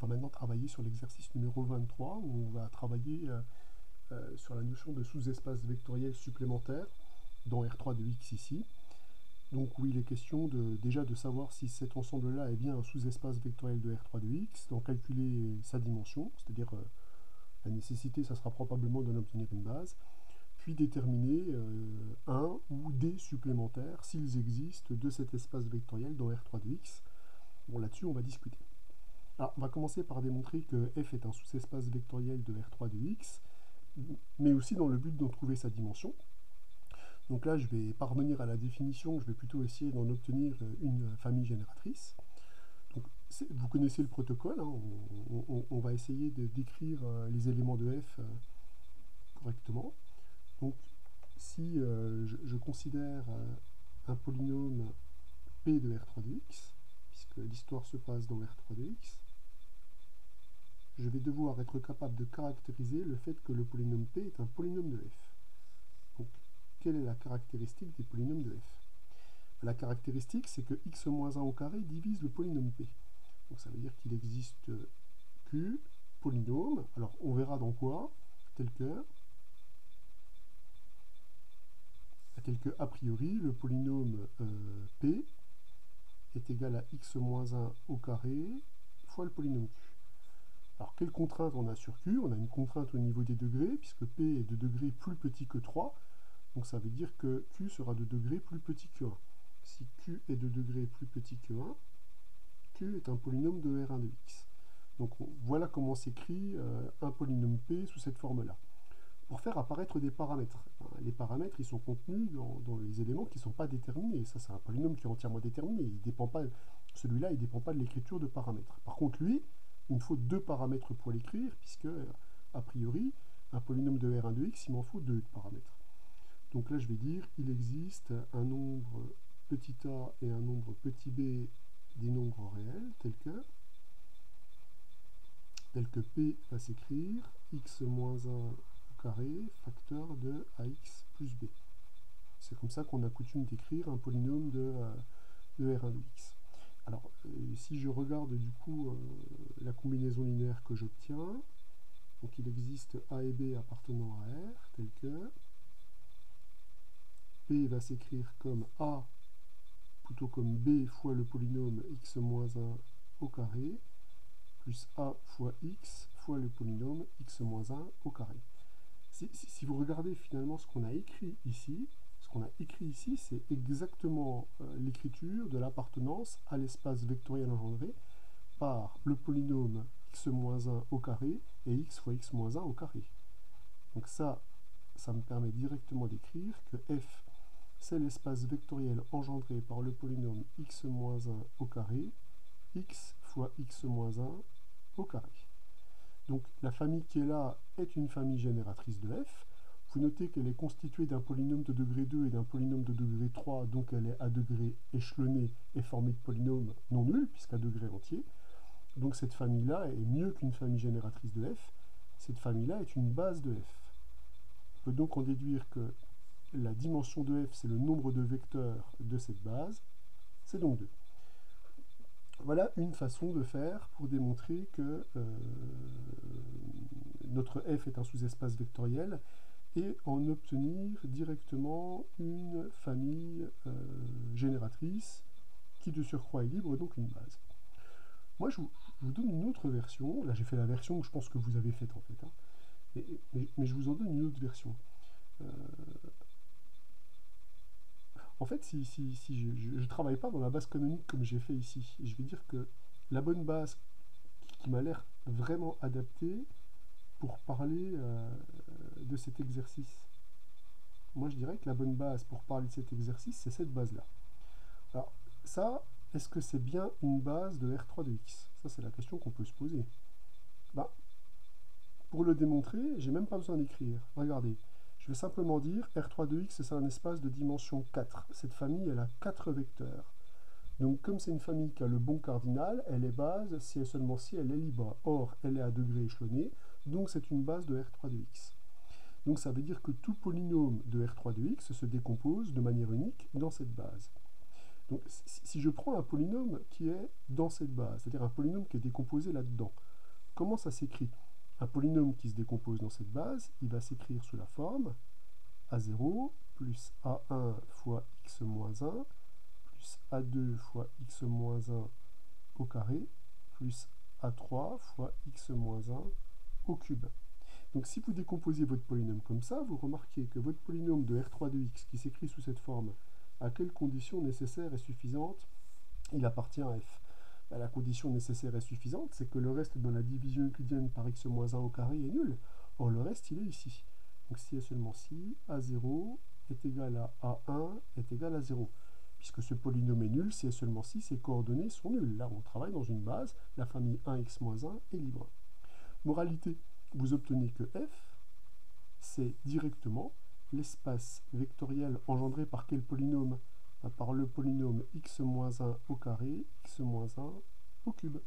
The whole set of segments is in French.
va maintenant travailler sur l'exercice numéro 23, où on va travailler sur la notion de sous-espace vectoriel supplémentaire dans R3 de x ici. Donc où il est question déjà de savoir si cet ensemble-là est bien un sous-espace vectoriel de R3 de x, d'en calculer sa dimension, c'est-à-dire la nécessité, ça sera probablement d'en obtenir une base, puis déterminer un ou des supplémentaires, s'ils existent, de cet espace vectoriel dans R3 de x. Bon, là-dessus, on va discuter. Alors, on va commencer par démontrer que f est un sous-espace vectoriel de R3 de x, mais aussi dans le but d'en trouver sa dimension. Donc là, je ne vais pas revenir à la définition, je vais plutôt essayer d'en obtenir une famille génératrice. Donc, vous connaissez le protocole, hein, on va essayer de décrire les éléments de f correctement. Donc, si je considère un polynôme p de R3 de x, puisque l'histoire se passe dans R3 de x, je vais devoir être capable de caractériser le fait que le polynôme p est un polynôme de f. Donc, quelle est la caractéristique des polynômes de f? La caractéristique, c'est que x-1 au carré divise le polynôme p. Donc ça veut dire qu'il existe q, polynôme, alors on verra dans quoi, tel que a priori, le polynôme p est égal à x-1 au carré fois le polynôme q. Alors, quelle contrainte on a sur q? On a une contrainte au niveau des degrés, puisque p est de degré plus petit que 3, donc ça veut dire que q sera de degré plus petit que 1. Si q est de degré plus petit que 1, q est un polynôme de R1 de x. Donc voilà comment s'écrit un polynôme p sous cette forme-là. Pour faire apparaître des paramètres, les paramètres ils sont contenus dans les éléments qui ne sont pas déterminés. Ça c'est un polynôme qui est entièrement déterminé. Celui-là il ne dépend pas de l'écriture de paramètres. Par contre lui, il me faut deux paramètres pour l'écrire, puisque a priori, un polynôme de R1 de x, il m'en faut deux paramètres. Donc là je vais dire il existe un nombre petit a et un nombre petit b des nombres réels, tel que p va s'écrire x-1 au carré facteur de ax plus b. C'est comme ça qu'on a coutume d'écrire un polynôme de R1 de x. Alors, si je regarde du coup la combinaison linéaire que j'obtiens, donc il existe a et b appartenant à R, tel que p va s'écrire comme a plutôt comme b fois le polynôme x-1 au carré, plus a fois x fois le polynôme x-1 au carré. Si vous regardez finalement ce qu'on a écrit ici, c'est exactement l'écriture de l'appartenance à l'espace vectoriel engendré par le polynôme x-1 au carré et x fois x-1 au carré. Donc ça me permet directement d'écrire que f, c'est l'espace vectoriel engendré par le polynôme x-1 au carré, x fois x-1 au carré. Donc la famille qui est là est une famille génératrice de f. Vous notez qu'elle est constituée d'un polynôme de degré 2 et d'un polynôme de degré 3, donc elle est à degré échelonné et formée de polynômes non nuls, puisqu'à degré entier. Donc cette famille-là est mieux qu'une famille génératrice de f. Cette famille-là est une base de f. On peut donc en déduire que la dimension de f, c'est le nombre de vecteurs de cette base, c'est donc 2. Voilà une façon de faire pour démontrer que notre f est un sous-espace vectoriel et en obtenir directement une famille génératrice qui de surcroît est libre, donc une base. Moi je vous donne une autre version, là j'ai fait la version que je pense que vous avez faite en fait, hein. Mais je vous en donne une autre version. En fait, si je ne travaille pas dans la base canonique comme j'ai fait ici, je vais dire que la bonne base qui m'a l'air vraiment adaptée pour parler de cet exercice, moi je dirais que la bonne base pour parler de cet exercice, c'est cette base-là. Alors ça, est-ce que c'est bien une base de R3 de x? Ça c'est la question qu'on peut se poser. Ben, pour le démontrer, j'ai même pas besoin d'écrire. Regardez. Je vais simplement dire R3 de x, c'est un espace de dimension 4. Cette famille, elle a 4 vecteurs. Donc, comme c'est une famille qui a le bon cardinal, elle est base si et seulement si elle est libre. Or, elle est à degré échelonné, donc c'est une base de R3 de x. Donc, ça veut dire que tout polynôme de R3 de x se décompose de manière unique dans cette base. Donc, si je prends un polynôme qui est dans cette base, c'est-à-dire un polynôme qui est décomposé là-dedans, comment ça s'écrit? Un polynôme qui se décompose dans cette base, il va s'écrire sous la forme A0 plus A1 fois x moins 1 plus A2 fois x moins 1 au carré plus A3 fois x moins 1 au cube. Donc si vous décomposez votre polynôme comme ça, vous remarquez que votre polynôme de R3 de x qui s'écrit sous cette forme, à quelles conditions nécessaires et suffisantes il appartient à f? La condition nécessaire et suffisante, c'est que le reste dans la division euclidienne par x moins 1 au carré est nul. Or le reste, il est ici. Donc si et seulement si A0 est égal à A1 est égal à 0. Puisque ce polynôme est nul, si et seulement si ses coordonnées sont nulles. Là, on travaille dans une base, la famille 1x moins 1 est libre. Moralité, vous obtenez que f, c'est directement l'espace vectoriel engendré par quel polynôme? Par le polynôme x moins 1 au carré, x moins 1 au cube.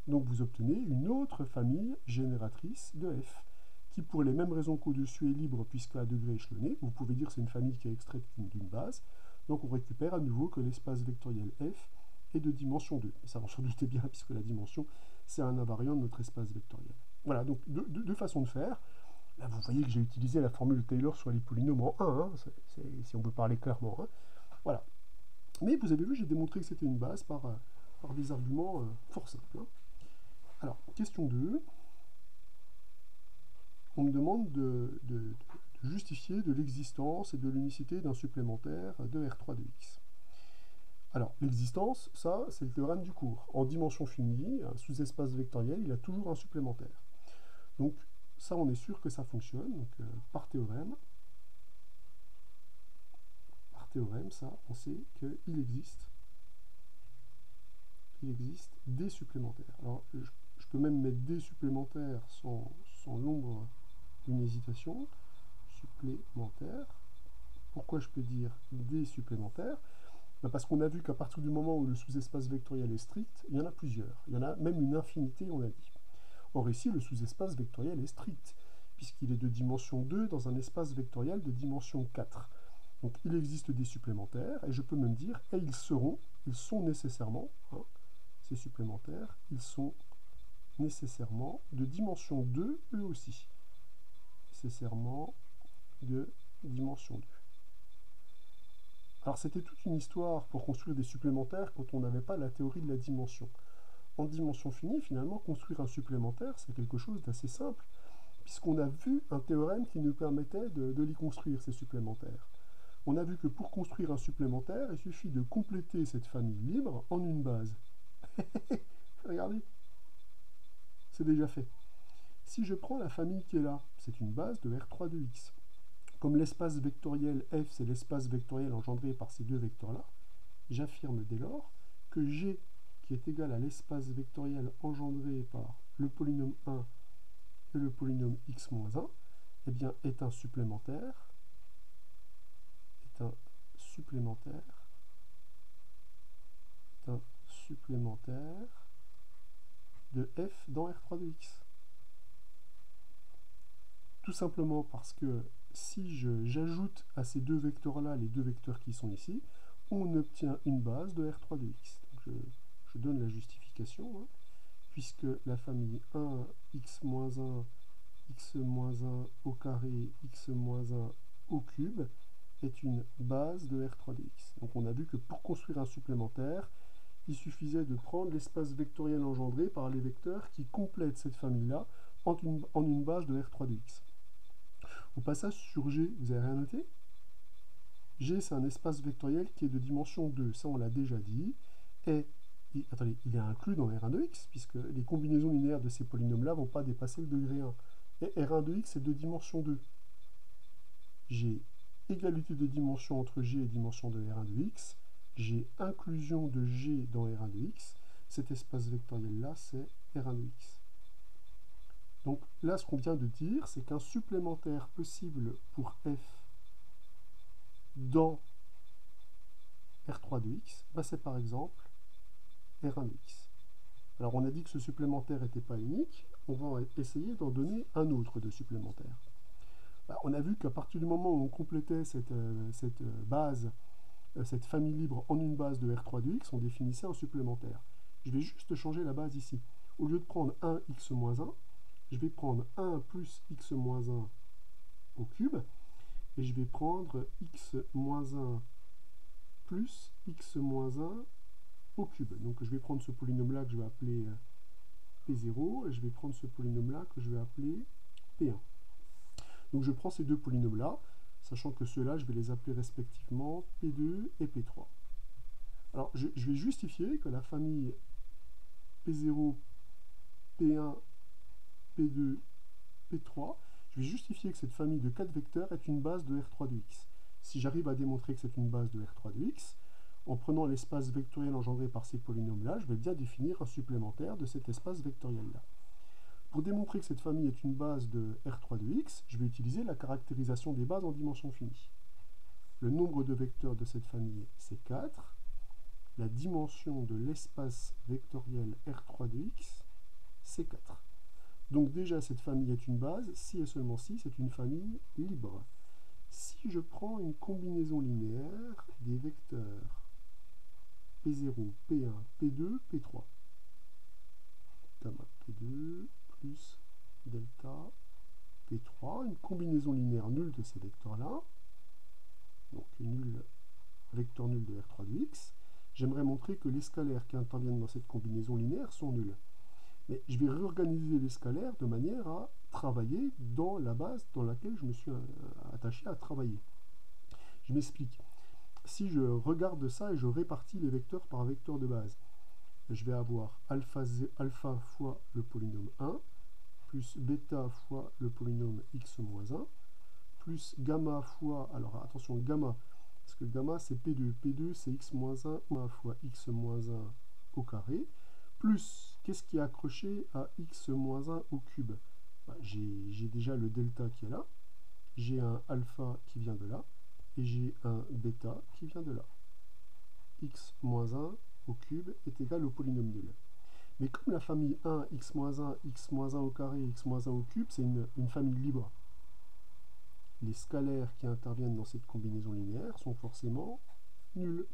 Donc vous obtenez une autre famille génératrice de f, qui pour les mêmes raisons qu'au-dessus est libre puisque à degré échelonné, vous pouvez dire que c'est une famille qui est extraite d'une base, donc on récupère à nouveau que l'espace vectoriel f est de dimension 2. Et ça on s'en doutait bien puisque la dimension c'est un invariant de notre espace vectoriel. Voilà, donc deux façons de faire. Là vous voyez que j'ai utilisé la formule Taylor sur les polynômes en 1, hein, si on peut parler clairement. Hein. Voilà. Mais vous avez vu, j'ai démontré que c'était une base par des arguments fort simples. Hein. Alors, question 2. On me demande de justifier de l'existence et de l'unicité d'un supplémentaire de R3 de x. Alors, l'existence, ça, c'est le théorème du cours. En dimension finie, un sous-espace vectoriel, il a toujours un supplémentaire. Donc, ça, on est sûr que ça fonctionne. Donc, par théorème, ça, on sait qu'il existe des supplémentaires. Alors, je peux même mettre des supplémentaires sans l'ombre d'une hésitation. Supplémentaires. Pourquoi je peux dire des supplémentaires? Parce qu'on a vu qu'à partir du moment où le sous-espace vectoriel est strict, il y en a plusieurs. Il y en a même une infinité, on a dit. Or ici, le sous-espace vectoriel est strict, puisqu'il est de dimension 2 dans un espace vectoriel de dimension 4. Donc il existe des supplémentaires, et je peux même dire, et ils sont nécessairement, hein, ces supplémentaires, ils sont nécessairement de dimension 2 eux aussi. Nécessairement de dimension 2. Alors c'était toute une histoire pour construire des supplémentaires quand on n'avait pas la théorie de la dimension. En dimension finie, finalement, construire un supplémentaire, c'est quelque chose d'assez simple, puisqu'on a vu un théorème qui nous permettait de les construire, ces supplémentaires. On a vu que pour construire un supplémentaire, il suffit de compléter cette famille libre en une base. Regardez, c'est déjà fait. Si je prends la famille qui est là, c'est une base de R3 de x. Comme l'espace vectoriel f, c'est l'espace vectoriel engendré par ces deux vecteurs-là, j'affirme dès lors que G, qui est égal à l'espace vectoriel engendré par le polynôme 1 et le polynôme x-1, eh bien, est un supplémentaire de f dans R3 de x. Tout simplement parce que si j'ajoute à ces deux vecteurs-là les deux vecteurs qui sont ici, on obtient une base de R3 de x. Donc je donne la justification, hein, puisque la famille 1, x-1, x-1 au carré, x-1 au cube est une base de R3 de x. Donc on a vu que pour construire un supplémentaire, il suffisait de prendre l'espace vectoriel engendré par les vecteurs qui complètent cette famille-là en une base de R3 de x. Au passage sur G, vous avez rien noté? G, c'est un espace vectoriel qui est de dimension 2, ça on l'a déjà dit, et attendez, il est inclus dans R1 de x, puisque les combinaisons linéaires de ces polynômes-là ne vont pas dépasser le degré 1. Et R1 de x est de dimension 2. J'ai égalité de dimension entre G et dimension de R1 de x, j'ai inclusion de G dans R1 de x, cet espace vectoriel-là, c'est R1 de x. Donc là, ce qu'on vient de dire, c'est qu'un supplémentaire possible pour f dans R3 de x, bah c'est par exemple R1 de x. Alors on a dit que ce supplémentaire n'était pas unique, on va essayer d'en donner un autre de supplémentaire. Bah, on a vu qu'à partir du moment où on complétait cette famille libre en une base de R3 de x, on définissait un supplémentaire. Je vais juste changer la base ici. Au lieu de prendre 1x-1, je vais prendre 1 plus x-1 au cube, et je vais prendre x-1 plus x-1 au cube. Donc je vais prendre ce polynôme-là que je vais appeler P0, et je vais prendre ce polynôme-là que je vais appeler P1. Donc je prends ces deux polynômes-là, sachant que ceux-là, je vais les appeler respectivement P2 et P3. Alors je vais justifier que la famille P0, P1, P2, P3, je vais justifier que cette famille de 4 vecteurs est une base de R3 de x. Si j'arrive à démontrer que c'est une base de R3 de x, en prenant l'espace vectoriel engendré par ces polynômes-là, je vais bien définir un supplémentaire de cet espace vectoriel-là. Pour démontrer que cette famille est une base de R3 de x, je vais utiliser la caractérisation des bases en dimension finie. Le nombre de vecteurs de cette famille, c'est 4. La dimension de l'espace vectoriel R3 de x, c'est 4. Donc déjà, cette famille est une base, si et seulement si, c'est une famille libre. Si je prends une combinaison linéaire des vecteurs P0, P1, P2, P3, gamma P2 plus delta P3, une combinaison linéaire nulle de ces vecteurs-là, donc nul, vecteur nul de R3 de x, j'aimerais montrer que les scalaires qui interviennent dans cette combinaison linéaire sont nuls. Mais je vais réorganiser les scalaires de manière à travailler dans la base dans laquelle je me suis attaché à travailler. Je m'explique. Si je regarde ça et je répartis les vecteurs par vecteur de base, je vais avoir alpha fois le polynôme 1, plus bêta fois le polynôme x-1, plus gamma fois, alors attention, gamma, parce que gamma c'est P2, P2 c'est x-1 fois x-1 au carré, plus, qu'est-ce qui est accroché à x-1 au cube? J'ai déjà le delta qui est là, j'ai un alpha qui vient de là, et j'ai un bêta qui vient de là. x-1 au cube est égal au polynôme nul. Mais comme la famille 1, x-1, x-1 au carré, x-1 au cube, c'est une famille libre, les scalaires qui interviennent dans cette combinaison linéaire sont forcément nuls.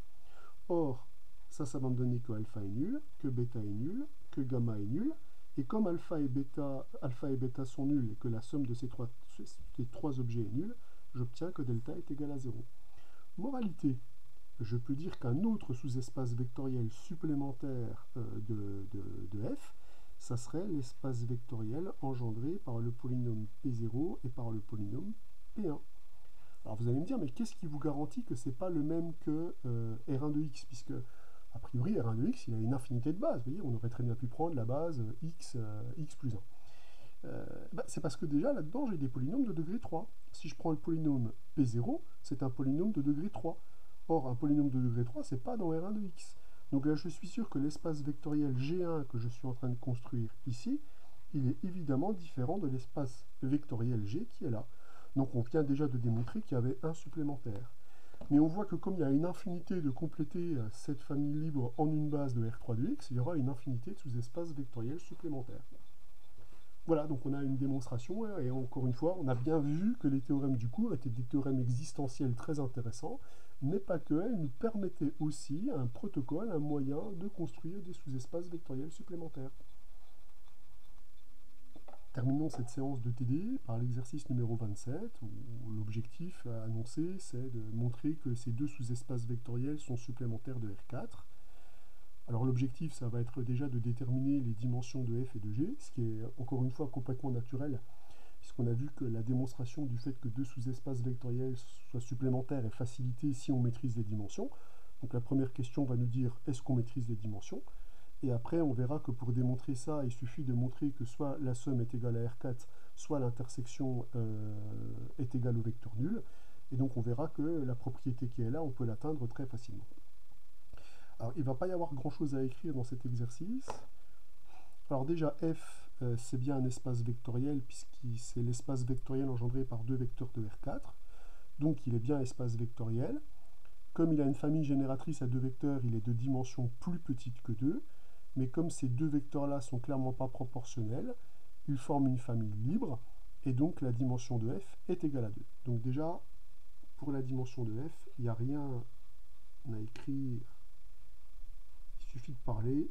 Or, ça va me donner que alpha est nul, que bêta est nul, que gamma est nul, et comme alpha et bêta sont nuls et que la somme de ces trois objets est nulle, j'obtiens que delta est égal à 0. Moralité, je peux dire qu'un autre sous-espace vectoriel supplémentaire de f, ça serait l'espace vectoriel engendré par le polynôme P0 et par le polynôme P1. Alors vous allez me dire, mais qu'est-ce qui vous garantit que ce n'est pas le même que R1 de x, puisque a priori R1 de x, il a une infinité de bases. Vous voyez, on aurait très bien pu prendre la base x plus 1. C'est parce que déjà là-dedans j'ai des polynômes de degré 3. Si je prends le polynôme P0, c'est un polynôme de degré 3. Or, un polynôme de degré 3, c'est pas dans R1 de x. Donc là, je suis sûr que l'espace vectoriel G1 que je suis en train de construire ici, il est évidemment différent de l'espace vectoriel G qui est là. Donc on vient déjà de démontrer qu'il y avait un supplémentaire. Mais on voit que comme il y a une infinité de compléter cette famille libre en une base de R3 de x, il y aura une infinité de sous-espaces vectoriels supplémentaires. Voilà, donc on a une démonstration, et encore une fois, on a bien vu que les théorèmes du cours étaient des théorèmes existentiels très intéressants, mais pas que, elles nous permettaient aussi un protocole, un moyen de construire des sous-espaces vectoriels supplémentaires. Terminons cette séance de TD par l'exercice numéro 27, où l'objectif annoncé, c'est de montrer que ces deux sous-espaces vectoriels sont supplémentaires de R4. Alors l'objectif, ça va être déjà de déterminer les dimensions de f et de g, ce qui est encore une fois complètement naturel, puisqu'on a vu que la démonstration du fait que deux sous-espaces vectoriels soient supplémentaires est facilitée si on maîtrise les dimensions. Donc la première question va nous dire, est-ce qu'on maîtrise les dimensions? Et après, on verra que pour démontrer ça, il suffit de montrer que soit la somme est égale à R4, soit l'intersection est égale au vecteur nul. Et donc on verra que la propriété qui est là, on peut l'atteindre très facilement. Alors, il ne va pas y avoir grand-chose à écrire dans cet exercice. Alors déjà, f, c'est bien un espace vectoriel, puisque c'est l'espace vectoriel engendré par deux vecteurs de R4. Donc, il est bien espace vectoriel. Comme il a une famille génératrice à deux vecteurs, il est de dimension plus petite que 2. Mais comme ces deux vecteurs-là sont clairement pas proportionnels, ils forment une famille libre, et donc la dimension de f est égale à 2. Donc déjà, pour la dimension de f, il n'y a rien à écrire. Il suffit de parler.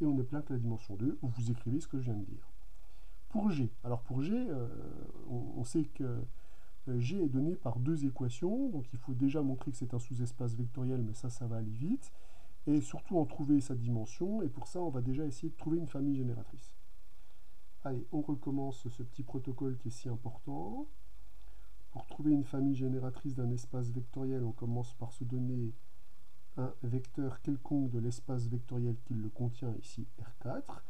et on obtient que la dimension 2, où vous écrivez ce que je viens de dire. Pour G, alors pour G, on sait que G est donné par deux équations, donc il faut déjà montrer que c'est un sous-espace vectoriel, mais ça va aller vite, et surtout en trouver sa dimension, et pour ça on va déjà essayer de trouver une famille génératrice. Allez, on recommence ce petit protocole qui est si important. Pour trouver une famille génératrice d'un espace vectoriel, on commence par se donner un vecteur quelconque de l'espace vectoriel qui le contient, ici R4,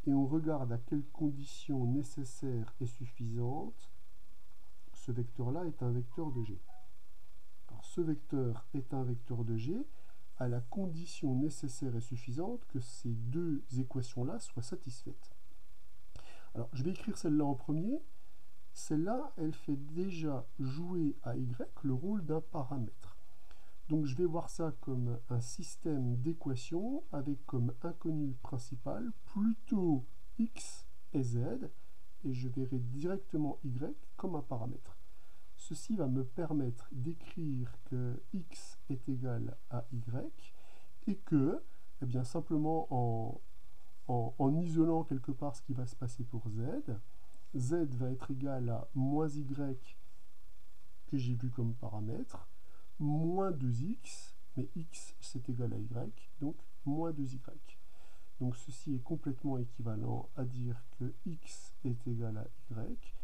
et on regarde à quelles conditions nécessaires et suffisantes ce vecteur-là est un vecteur de G. Alors, ce vecteur est un vecteur de G à la condition nécessaire et suffisante que ces deux équations-là soient satisfaites. Alors, je vais écrire celle-là en premier. Celle-là, elle fait déjà jouer à Y le rôle d'un paramètre. Donc, je vais voir ça comme un système d'équations avec comme inconnu principal plutôt X et Z, et je verrai directement Y comme un paramètre. Ceci va me permettre d'écrire que X est égal à Y et que, eh bien, simplement en isolant quelque part ce qui va se passer pour Z, Z va être égal à moins Y que j'ai vu comme paramètre, moins 2X, mais X c'est égal à Y, donc moins 2Y. Donc ceci est complètement équivalent à dire que X est égal à Y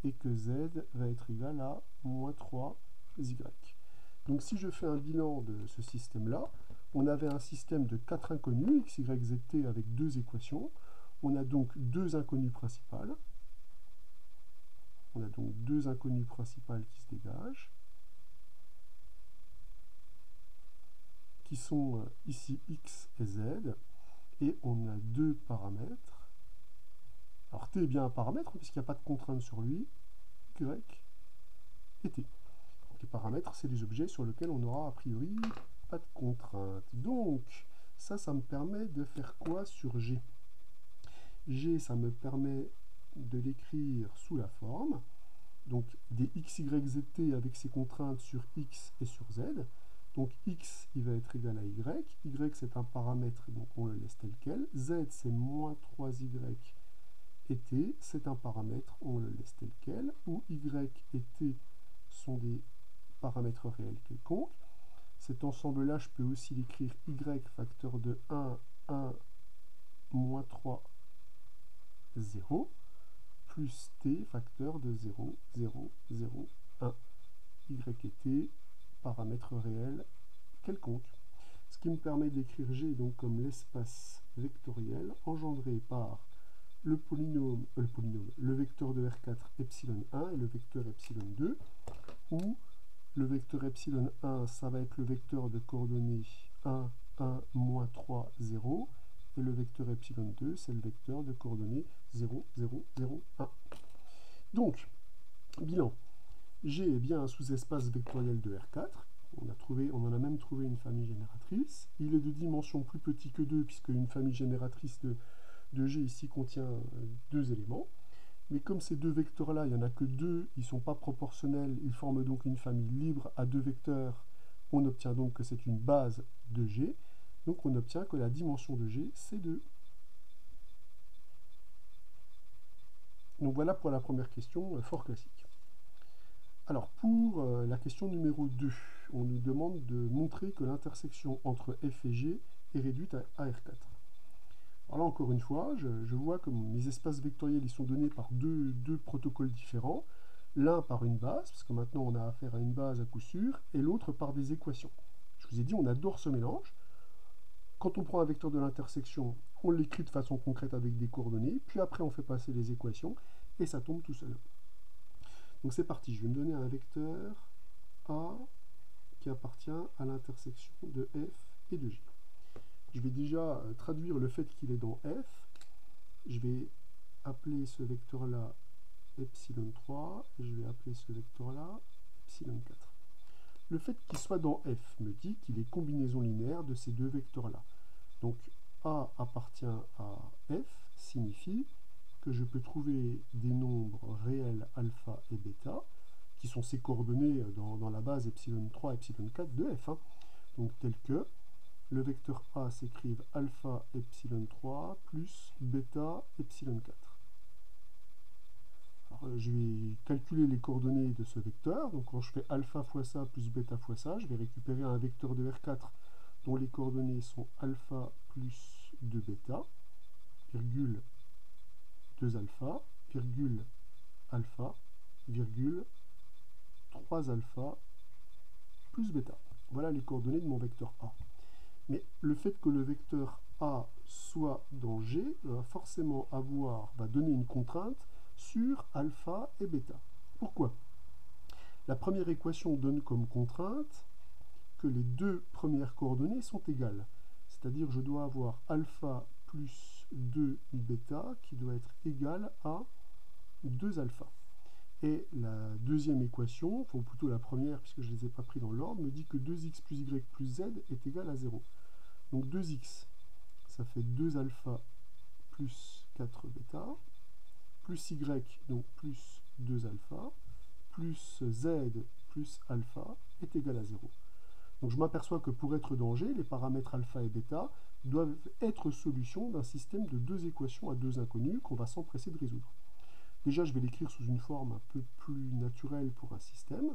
et que Z va être égal à moins 3Y. Donc si je fais un bilan de ce système-là, on avait un système de 4 inconnus, x, y, z, t, avec deux équations. On a donc deux inconnues principales. On a donc deux inconnues principales qui se dégagent, qui sont ici x et z, et on a deux paramètres. Alors t est bien un paramètre, puisqu'il n'y a pas de contrainte sur lui, y et t. Donc, les paramètres, c'est des objets sur lesquels on n'aura a priori pas de contrainte. Donc, ça me permet de faire quoi sur G? G, ça me permet de l'écrire sous la forme, donc des x, y, z, t avec ses contraintes sur x et sur z. Donc x, il va être égal à y, y c'est un paramètre, donc on le laisse tel quel, z c'est moins 3y et t, c'est un paramètre, on le laisse tel quel, où y et t sont des paramètres réels quelconques. Cet ensemble-là, je peux aussi l'écrire y facteur de 1, 1, moins 3, 0, plus t facteur de 0, 0, 0, 1. Y et t, paramètres réels quelconques. Ce qui me permet d'écrire G donc comme l'espace vectoriel engendré par le vecteur de R4 epsilon 1 et le vecteur epsilon 2, où le vecteur epsilon 1, ça va être le vecteur de coordonnées 1, 1, moins 3, 0, et le vecteur epsilon 2, c'est le vecteur de coordonnées 0, 0, 0, 1. Donc, bilan. G est bien un sous-espace vectoriel de R4. On en a même trouvé une famille génératrice. Il est de dimension plus petit que 2, puisque une famille génératrice de G ici contient deux éléments. Mais comme ces deux vecteurs-là, il n'y en a que deux, ils ne sont pas proportionnels, ils forment donc une famille libre à deux vecteurs. On obtient donc que c'est une base de G. Donc on obtient que la dimension de G, c'est 2. Donc voilà pour la première question, fort classique. Alors pour la question numéro 2, on nous demande de montrer que l'intersection entre f et g est réduite à R4. Alors là encore une fois, je vois que mes espaces vectoriels ils sont donnés par deux protocoles différents, l'un par une base, parce que maintenant on a affaire à une base à coup sûr, et l'autre par des équations. Je vous ai dit, on adore ce mélange. Quand on prend un vecteur de l'intersection, on l'écrit de façon concrète avec des coordonnées, puis après on fait passer les équations, et ça tombe tout seul. Donc c'est parti, je vais me donner un vecteur A qui appartient à l'intersection de F et de G. Je vais déjà traduire le fait qu'il est dans F. Je vais appeler ce vecteur-là epsilon 3, et je vais appeler ce vecteur-là epsilon 4. Le fait qu'il soit dans F me dit qu'il est combinaison linéaire de ces deux vecteurs-là. Donc A appartient à F signifie que je peux trouver des nombres réels alpha et bêta, qui sont ces coordonnées dans la base epsilon 3, epsilon 4 de F. Donc tel que le vecteur A s'écrive alpha epsilon 3 plus bêta epsilon 4. Alors, je vais calculer les coordonnées de ce vecteur. Donc quand je fais alpha fois ça plus bêta fois ça, je vais récupérer un vecteur de R4 dont les coordonnées sont alpha plus 2 bêta, virgule 2 alpha, virgule alpha, virgule 3 alpha plus bêta. Voilà les coordonnées de mon vecteur A. Mais le fait que le vecteur A soit dans G va donner une contrainte sur alpha et bêta. Pourquoi? La première équation donne comme contrainte que les deux premières coordonnées sont égales. C'est-à-dire je dois avoir alpha plus 2 bêta qui doit être égal à 2 alpha. Et la deuxième équation, ou plutôt la première, puisque je ne les ai pas pris dans l'ordre, me dit que 2x plus y plus z est égal à 0. Donc 2x, ça fait 2 alpha plus 4 bêta, plus y, donc plus 2 alpha, plus z plus alpha est égal à 0. Donc je m'aperçois que pour être dans G, les paramètres alpha et bêta doivent être solutions d'un système de deux équations à deux inconnues qu'on va s'empresser de résoudre. Déjà, je vais l'écrire sous une forme un peu plus naturelle pour un système.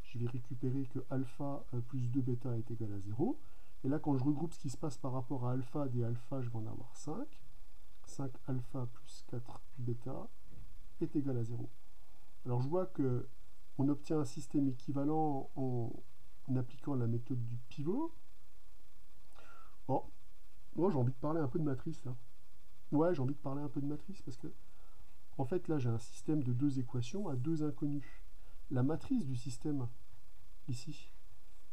Je vais récupérer que alpha plus 2 bêta est égal à 0. Et là, quand je regroupe ce qui se passe par rapport à alpha, des alpha, je vais en avoir 5. 5 alpha plus 4 bêta est égal à 0. Alors je vois qu'on obtient un système équivalent en appliquant la méthode du pivot. Oh, moi j'ai envie de parler un peu de matrice là. Ouais, j'ai envie de parler un peu de matrice parce que en fait là j'ai un système de deux équations à deux inconnus. La matrice du système ici,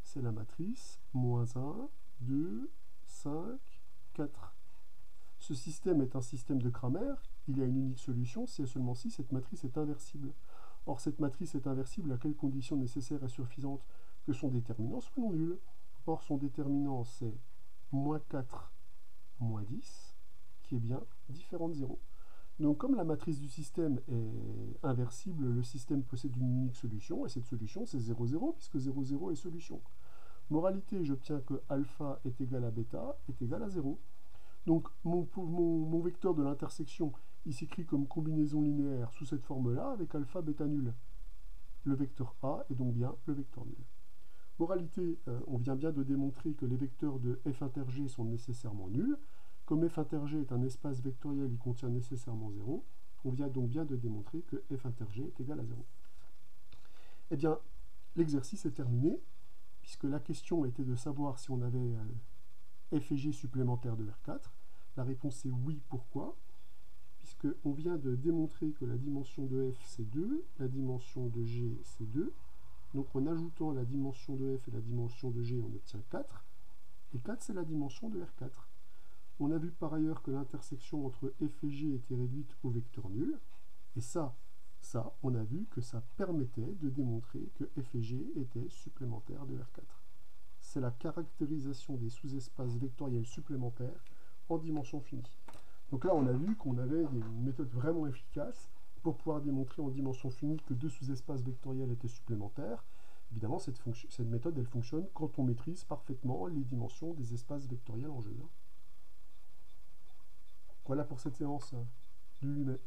c'est la matrice moins 1, 2, 5, 4. Ce système est un système de Cramer, il y a une unique solution, c'est seulement si cette matrice est inversible. Or cette matrice est inversible à quelle condition nécessaire et suffisante que son déterminant soit non nul. Or son déterminant c'est moins 4, moins 10, qui est bien différent de 0. Donc comme la matrice du système est inversible, le système possède une unique solution, et cette solution c'est 0, 0, puisque 0, 0 est solution. Moralité, j'obtiens que alpha est égal à bêta est égal à 0. Donc mon vecteur de l'intersection, il s'écrit comme combinaison linéaire sous cette forme-là avec alpha, bêta nul. Le vecteur A est donc bien le vecteur nul. Moralité, on vient bien de démontrer que les vecteurs de f inter g sont nécessairement nuls. Comme f inter g est un espace vectoriel, il contient nécessairement 0. On vient donc bien de démontrer que f inter g est égal à 0. Eh bien, l'exercice est terminé, puisque la question était de savoir si on avait f et g supplémentaires de R4. La réponse est oui, pourquoi? Puisqu'on vient de démontrer que la dimension de f c'est 2, la dimension de g c'est 2. Donc en ajoutant la dimension de f et la dimension de g, on obtient 4. Et 4, c'est la dimension de R4. On a vu par ailleurs que l'intersection entre f et g était réduite au vecteur nul. Et ça, on a vu que ça permettait de démontrer que f et g étaient supplémentaires de R4. C'est la caractérisation des sous-espaces vectoriels supplémentaires en dimension finie. Donc là, on a vu qu'on avait une méthode vraiment efficace pour pouvoir démontrer en dimension finie que deux sous-espaces vectoriels étaient supplémentaires. Évidemment, cette méthode, elle fonctionne quand on maîtrise parfaitement les dimensions des espaces vectoriels en jeu. Voilà pour cette séance du 8 mai.